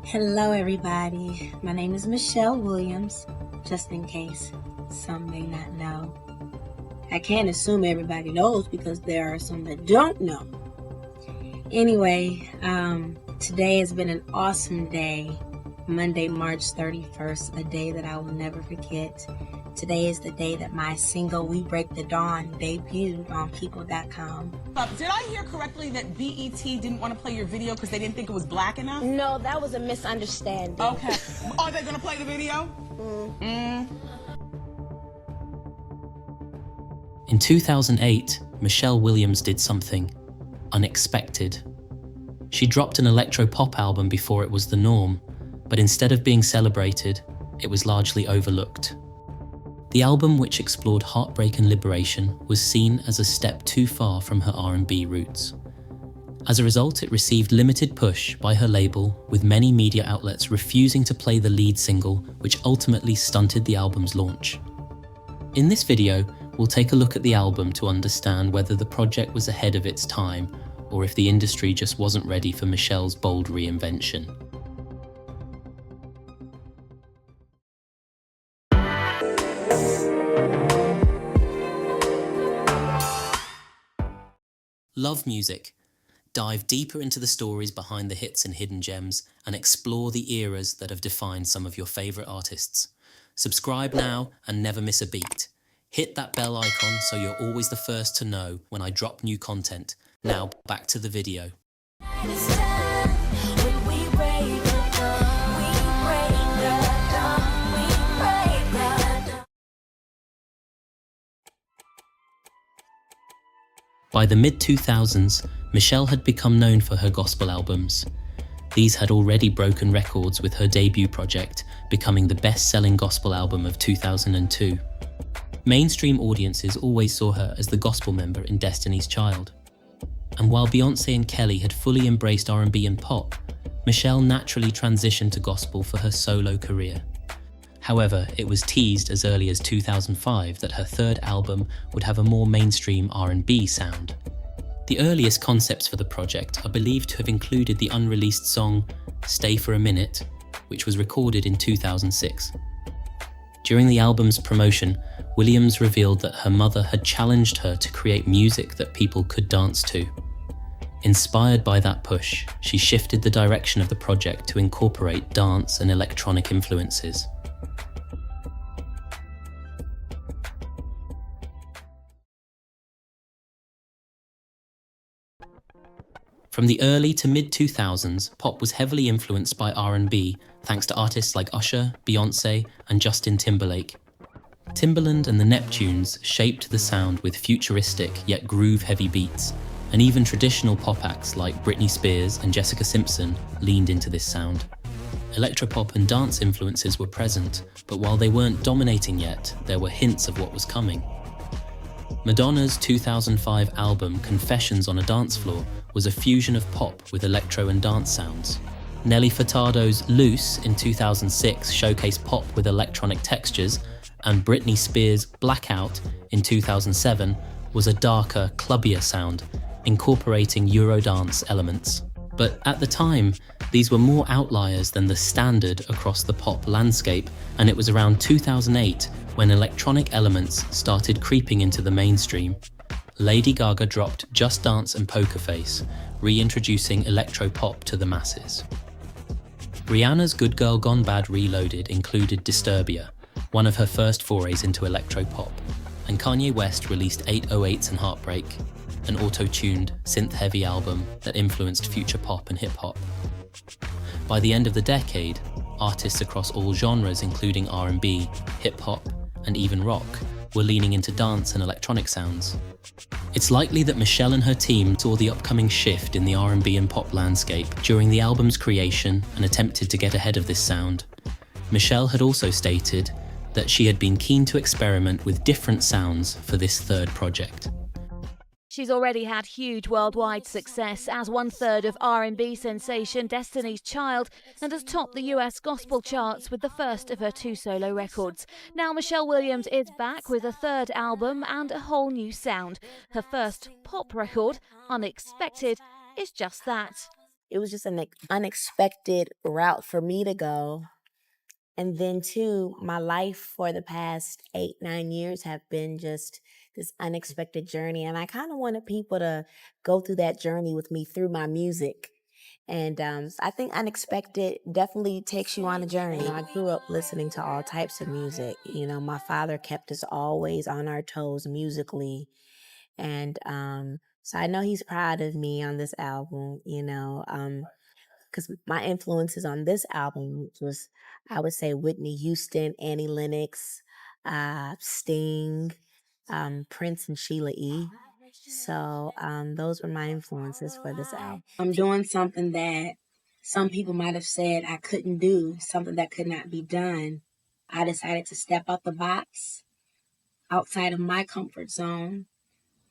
Hello, everybody. My name is Michelle Williams, just in case some may not know. I can't assume everybody knows because there are some that don't know. Anyway, today has been an awesome day. Monday, March 31st, a day that I will never forget. Today is the day that my single We Break the Dawn debuted on People.com. Did I hear correctly that BET didn't want to play your video because they didn't think it was black enough? No, that was a misunderstanding. Okay. Are they going to play the video? In 2008, Michelle Williams did something unexpected. She dropped an electro-pop album before it was the norm, but instead of being celebrated, it was largely overlooked. The album, which explored heartbreak and liberation, was seen as a step too far from her R&B roots. As a result, it received limited push by her label, with many media outlets refusing to play the lead single, which ultimately stunted the album's launch. In this video, we'll take a look at the album to understand whether the project was ahead of its time, or if the industry just wasn't ready for Michelle's bold reinvention. Love music? Dive deeper into the stories behind the hits and hidden gems, and explore the eras that have defined some of your favourite artists. Subscribe now and never miss a beat. Hit that bell icon so you're always the first to know when I drop new content. Now back to the video. By the mid-2000s, Michelle had become known for her gospel albums. These had already broken records, with her debut project becoming the best-selling gospel album of 2002. Mainstream audiences always saw her as the gospel member in Destiny's Child. And while Beyoncé and Kelly had fully embraced R&B and pop, Michelle naturally transitioned to gospel for her solo career. However, it was teased as early as 2005 that her third album would have a more mainstream R&B sound. The earliest concepts for the project are believed to have included the unreleased song Stay for a Minute, which was recorded in 2006. During the album's promotion, Williams revealed that her mother had challenged her to create music that people could dance to. Inspired by that push, she shifted the direction of the project to incorporate dance and electronic influences. From the early to mid-2000s, pop was heavily influenced by R&B, thanks to artists like Usher, Beyoncé, and Justin Timberlake. Timbaland and the Neptunes shaped the sound with futuristic yet groove-heavy beats, and even traditional pop acts like Britney Spears and Jessica Simpson leaned into this sound. Electropop and dance influences were present, but while they weren't dominating yet, there were hints of what was coming. Madonna's 2005 album Confessions on a Dance Floor was a fusion of pop with electro and dance sounds. Nelly Furtado's Loose in 2006 showcased pop with electronic textures, and Britney Spears' Blackout in 2007 was a darker, clubbier sound, incorporating Eurodance elements. But at the time, these were more outliers than the standard across the pop landscape, and it was around 2008 when electronic elements started creeping into the mainstream. Lady Gaga dropped Just Dance and Poker Face, reintroducing electro-pop to the masses. Rihanna's Good Girl Gone Bad Reloaded included Disturbia, one of her first forays into electro-pop, and Kanye West released 808s and Heartbreak, an auto-tuned, synth-heavy album that influenced future pop and hip-hop. By the end of the decade, artists across all genres including R&B, hip-hop, and even rock were leaning into dance and electronic sounds. It's likely that Michelle and her team saw the upcoming shift in the R&B and pop landscape during the album's creation and attempted to get ahead of this sound. Michelle had also stated that she had been keen to experiment with different sounds for this third project. She's already had huge worldwide success as one-third of R&B sensation Destiny's Child, and has topped the US gospel charts with the first of her 2 solo records. Now Michelle Williams is back with a third album and a whole new sound. Her first pop record, Unexpected, is just that. it was just an unexpected route for me to go. And then too, my life for the past 8-9 years have been just this unexpected journey. And I kind of wanted people to go through that journey with me through my music. And so I think unexpected definitely takes you on a journey. I grew up listening to all types of music. My father kept us always on our toes musically. And so I know he's proud of me on this album, because my influences on this album was, I would say, Whitney Houston, Annie Lennox, Sting, Prince, and Sheila E. So those were my influences for this album. I'm doing something that some people might have said I couldn't do, something that could not be done. I decided to step out the box, outside of my comfort zone,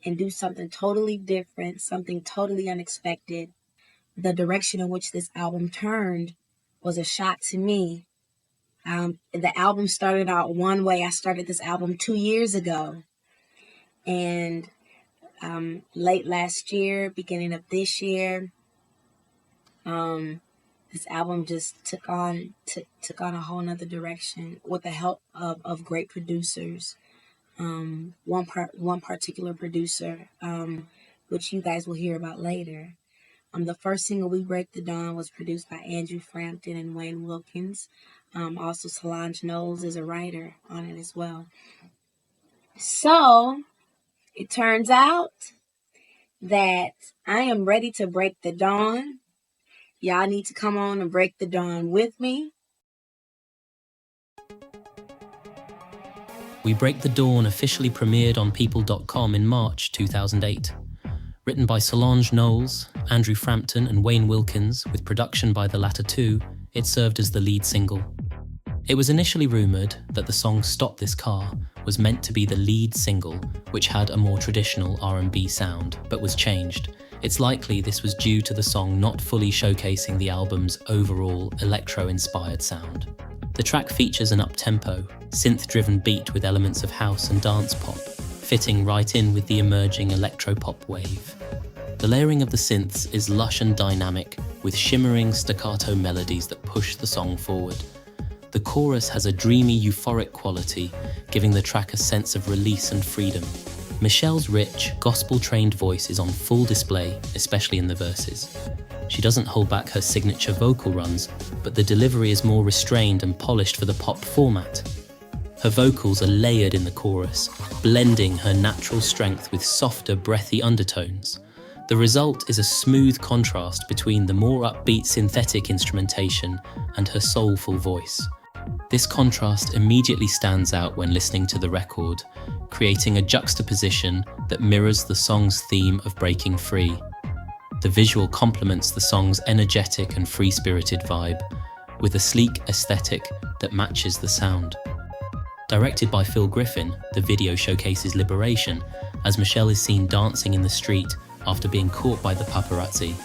and do something totally different, something totally unexpected. The direction in which this album turned was a shock to me. The album started out one way. I started this album 2 years ago. And late last year, beginning of this year, this album just took on a whole nother direction with the help of great producers. One particular producer, which you guys will hear about later. The first single, We Break the Dawn, was produced by Andrew Frampton and Wayne Wilkins. Also, Solange Knowles is a writer on it as well. So, it turns out that I am ready to break the dawn. Y'all need to come on and break the dawn with me. We Break the Dawn officially premiered on People.com in March 2008. Written by Solange Knowles, Andrew Frampton and Wayne Wilkins, with production by the latter two, it served as the lead single. It was initially rumoured that the song Stop This Car was meant to be the lead single, which had a more traditional R&B sound, but was changed. It's likely this was due to the song not fully showcasing the album's overall electro-inspired sound. The track features an up-tempo, synth-driven beat with elements of house and dance pop, fitting right in with the emerging electro-pop wave. The layering of the synths is lush and dynamic, with shimmering staccato melodies that push the song forward. The chorus has a dreamy, euphoric quality, giving the track a sense of release and freedom. Michelle's rich, gospel-trained voice is on full display, especially in the verses. She doesn't hold back her signature vocal runs, but the delivery is more restrained and polished for the pop format. Her vocals are layered in the chorus, blending her natural strength with softer, breathy undertones. The result is a smooth contrast between the more upbeat synthetic instrumentation and her soulful voice. This contrast immediately stands out when listening to the record, creating a juxtaposition that mirrors the song's theme of breaking free. The visual complements the song's energetic and free-spirited vibe, with a sleek aesthetic that matches the sound. Directed by Phil Griffin, the video showcases liberation, as Michelle is seen dancing in the street after being caught by the paparazzi.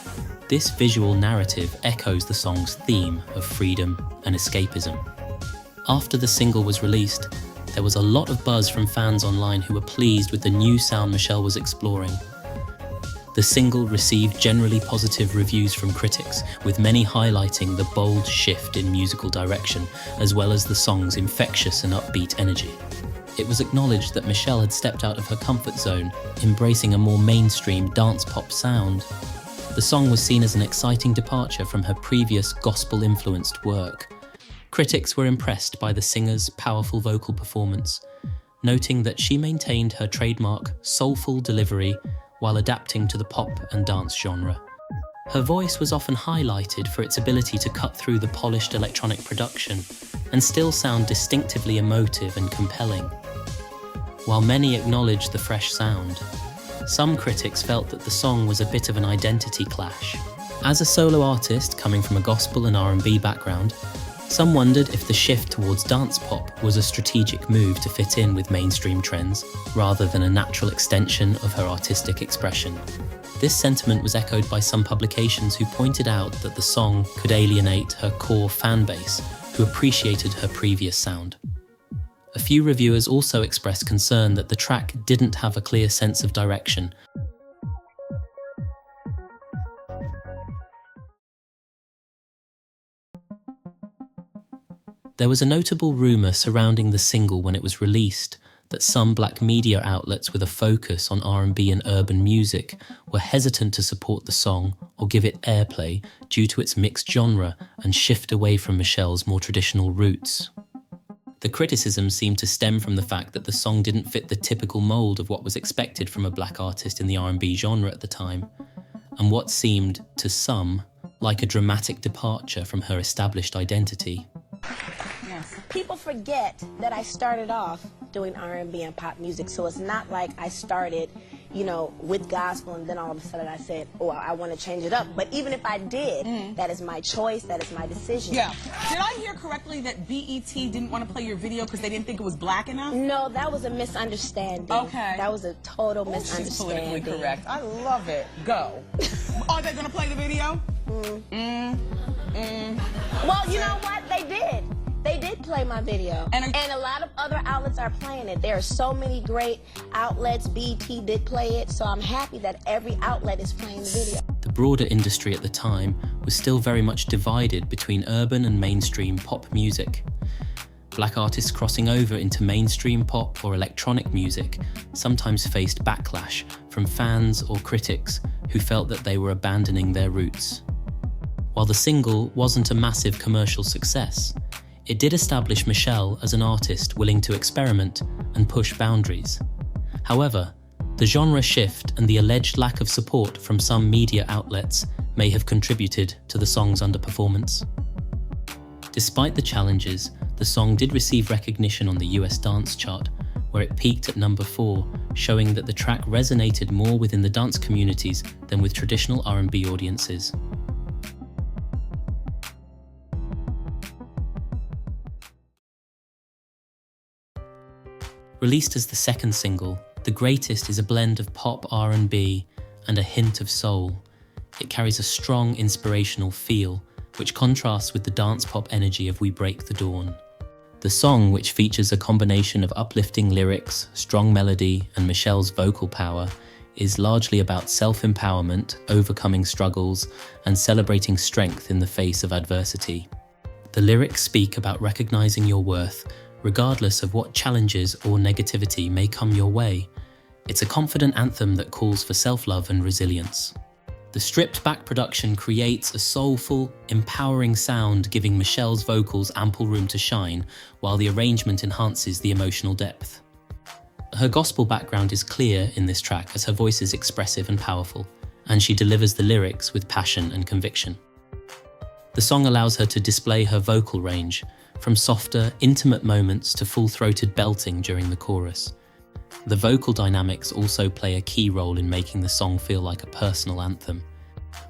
This visual narrative echoes the song's theme of freedom and escapism. After the single was released, there was a lot of buzz from fans online who were pleased with the new sound Michelle was exploring. The single received generally positive reviews from critics, with many highlighting the bold shift in musical direction, as well as the song's infectious and upbeat energy. It was acknowledged that Michelle had stepped out of her comfort zone, embracing a more mainstream dance pop sound. The song was seen as an exciting departure from her previous gospel-influenced work. Critics were impressed by the singer's powerful vocal performance, noting that she maintained her trademark soulful delivery while adapting to the pop and dance genre. Her voice was often highlighted for its ability to cut through the polished electronic production and still sound distinctively emotive and compelling. While many acknowledged the fresh sound, some critics felt that the song was a bit of an identity clash. As a solo artist coming from a gospel and R&B background, some wondered if the shift towards dance pop was a strategic move to fit in with mainstream trends, rather than a natural extension of her artistic expression. This sentiment was echoed by some publications who pointed out that the song could alienate her core fan base, who appreciated her previous sound. A few reviewers also expressed concern that the track didn't have a clear sense of direction, There was a notable rumour surrounding the single when it was released that some black media outlets with a focus on R&B and urban music were hesitant to support the song or give it airplay due to its mixed genre and shift away from Michelle's more traditional roots. The criticism seemed to stem from the fact that the song didn't fit the typical mould of what was expected from a black artist in the R&B genre at the time, and what seemed, to some, like a dramatic departure from her established identity. People forget that I started off doing R&B and pop music, so it's not like I started, with gospel and then all of a sudden I said, oh, I want to change it up. But even if I did, that is my choice, that is my decision. Yeah. Did I hear correctly that BET didn't want to play your video because they didn't think it was black enough? No, that was a misunderstanding. Okay. That was a total misunderstanding. She's politically correct. I love it. Go. Are they going to play the video? Well, you know what? They did. They did play my video. And a lot of other outlets are playing it. There are so many great outlets. BET did play it, so I'm happy that every outlet is playing the video. The broader industry at the time was still very much divided between urban and mainstream pop music. Black artists crossing over into mainstream pop or electronic music sometimes faced backlash from fans or critics who felt that they were abandoning their roots. While the single wasn't a massive commercial success, it did establish Michelle as an artist willing to experiment and push boundaries. However, the genre shift and the alleged lack of support from some media outlets may have contributed to the song's underperformance. Despite the challenges, the song did receive recognition on the US dance chart, where it peaked at number 4, showing that the track resonated more within the dance communities than with traditional R&B audiences. Released as the second single, The Greatest is a blend of pop R&B and a hint of soul. It carries a strong inspirational feel, which contrasts with the dance pop energy of We Break the Dawn. The song, which features a combination of uplifting lyrics, strong melody, and Michelle's vocal power, is largely about self-empowerment, overcoming struggles, and celebrating strength in the face of adversity. The lyrics speak about recognizing your worth, regardless of what challenges or negativity may come your way. It's a confident anthem that calls for self-love and resilience. The stripped-back production creates a soulful, empowering sound, giving Michelle's vocals ample room to shine, while the arrangement enhances the emotional depth. Her gospel background is clear in this track as her voice is expressive and powerful, and she delivers the lyrics with passion and conviction. The song allows her to display her vocal range, from softer, intimate moments to full-throated belting during the chorus. The vocal dynamics also play a key role in making the song feel like a personal anthem.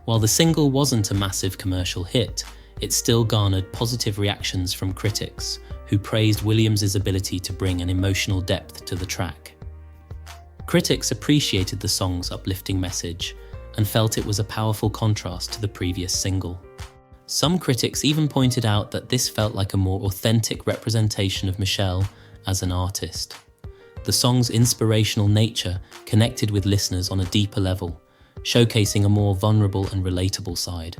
While the single wasn't a massive commercial hit, it still garnered positive reactions from critics, who praised Williams' ability to bring an emotional depth to the track. Critics appreciated the song's uplifting message and felt it was a powerful contrast to the previous single. Some critics even pointed out that this felt like a more authentic representation of Michelle as an artist. The song's inspirational nature connected with listeners on a deeper level, showcasing a more vulnerable and relatable side.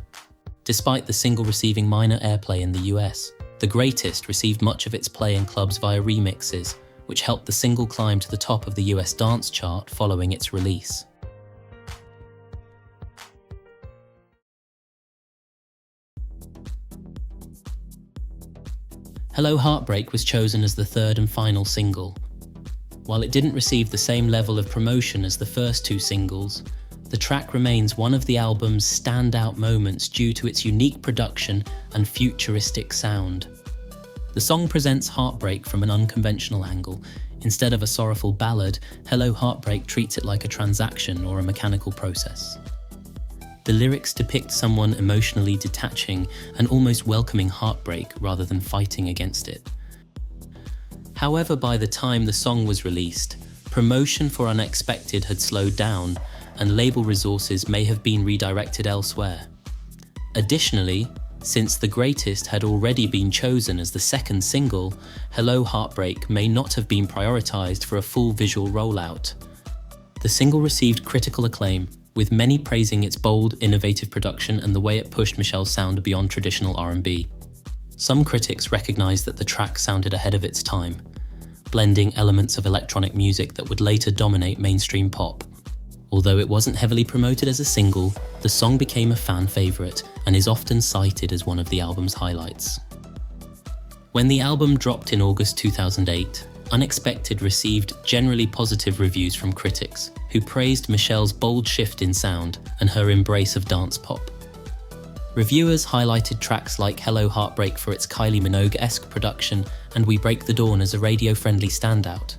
Despite the single receiving minor airplay in the US, The Greatest received much of its play in clubs via remixes, which helped the single climb to the top of the US dance chart following its release. Hello Heartbreak was chosen as the third and final single. While it didn't receive the same level of promotion as the first two singles, the track remains one of the album's standout moments due to its unique production and futuristic sound. The song presents heartbreak from an unconventional angle. Instead of a sorrowful ballad, Hello Heartbreak treats it like a transaction or a mechanical process. The lyrics depict someone emotionally detaching and almost welcoming heartbreak rather than fighting against it. However, by the time the song was released, promotion for Unexpected had slowed down and label resources may have been redirected elsewhere. Additionally, since The Greatest had already been chosen as the second single, Hello Heartbreak may not have been prioritized for a full visual rollout. The single received critical acclaim, with many praising its bold, innovative production and the way it pushed Michelle's sound beyond traditional R&B. Some critics recognised that the track sounded ahead of its time, blending elements of electronic music that would later dominate mainstream pop. Although it wasn't heavily promoted as a single, the song became a fan favourite and is often cited as one of the album's highlights. When the album dropped in August 2008, Unexpected received generally positive reviews from critics, who praised Michelle's bold shift in sound and her embrace of dance pop. Reviewers highlighted tracks like Hello Heartbreak for its Kylie Minogue-esque production and We Break the Dawn as a radio-friendly standout.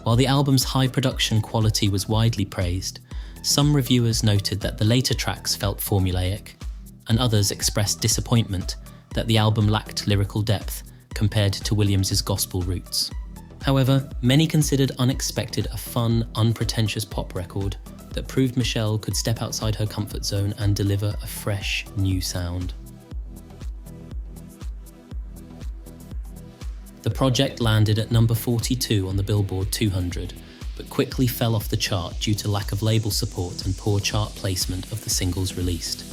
While the album's high production quality was widely praised, some reviewers noted that the later tracks felt formulaic, and others expressed disappointment that the album lacked lyrical depth compared to Williams' gospel roots. However, many considered Unexpected a fun, unpretentious pop record that proved Michelle could step outside her comfort zone and deliver a fresh, new sound. The project landed at number 42 on the Billboard 200, but quickly fell off the chart due to lack of label support and poor chart placement of the singles released.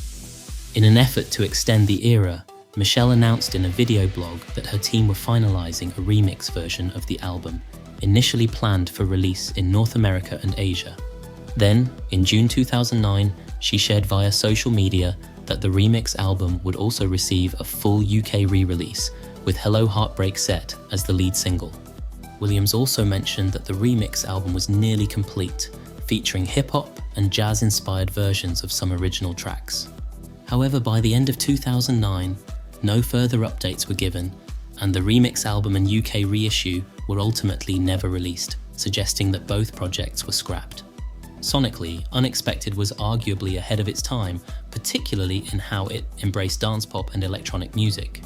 In an effort to extend the era, Michelle announced in a video blog that her team were finalising a remix version of the album, initially planned for release in North America and Asia. Then, in June 2009, she shared via social media that the remix album would also receive a full UK re-release, with Hello Heartbreak set as the lead single. Williams also mentioned that the remix album was nearly complete, featuring hip-hop and jazz-inspired versions of some original tracks. However, by the end of 2009, no further updates were given, and the remix album and UK reissue were ultimately never released, suggesting that both projects were scrapped. Sonically, Unexpected was arguably ahead of its time, particularly in how it embraced dance pop and electronic music.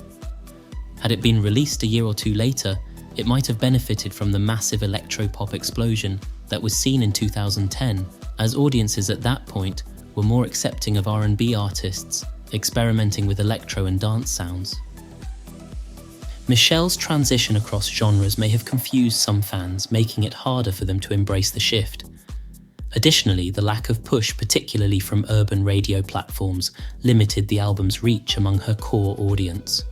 Had it been released a year or two later, it might have benefited from the massive electro-pop explosion that was seen in 2010, as audiences at that point were more accepting of R&B artists experimenting with electro and dance sounds. Michelle's transition across genres may have confused some fans, making it harder for them to embrace the shift. Additionally, the lack of push, particularly from urban radio platforms, limited the album's reach among her core audience.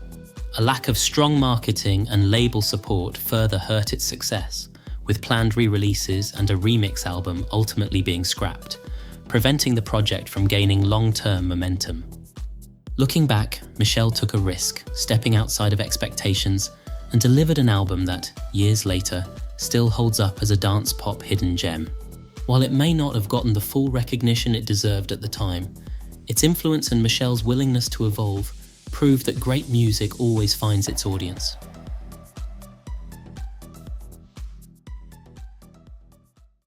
A lack of strong marketing and label support further hurt its success, with planned re-releases and a remix album ultimately being scrapped, preventing the project from gaining long-term momentum. Looking back, Michelle took a risk, stepping outside of expectations, and delivered an album that, years later, still holds up as a dance pop hidden gem. While it may not have gotten the full recognition it deserved at the time, its influence and Michelle's willingness to evolve proved that great music always finds its audience.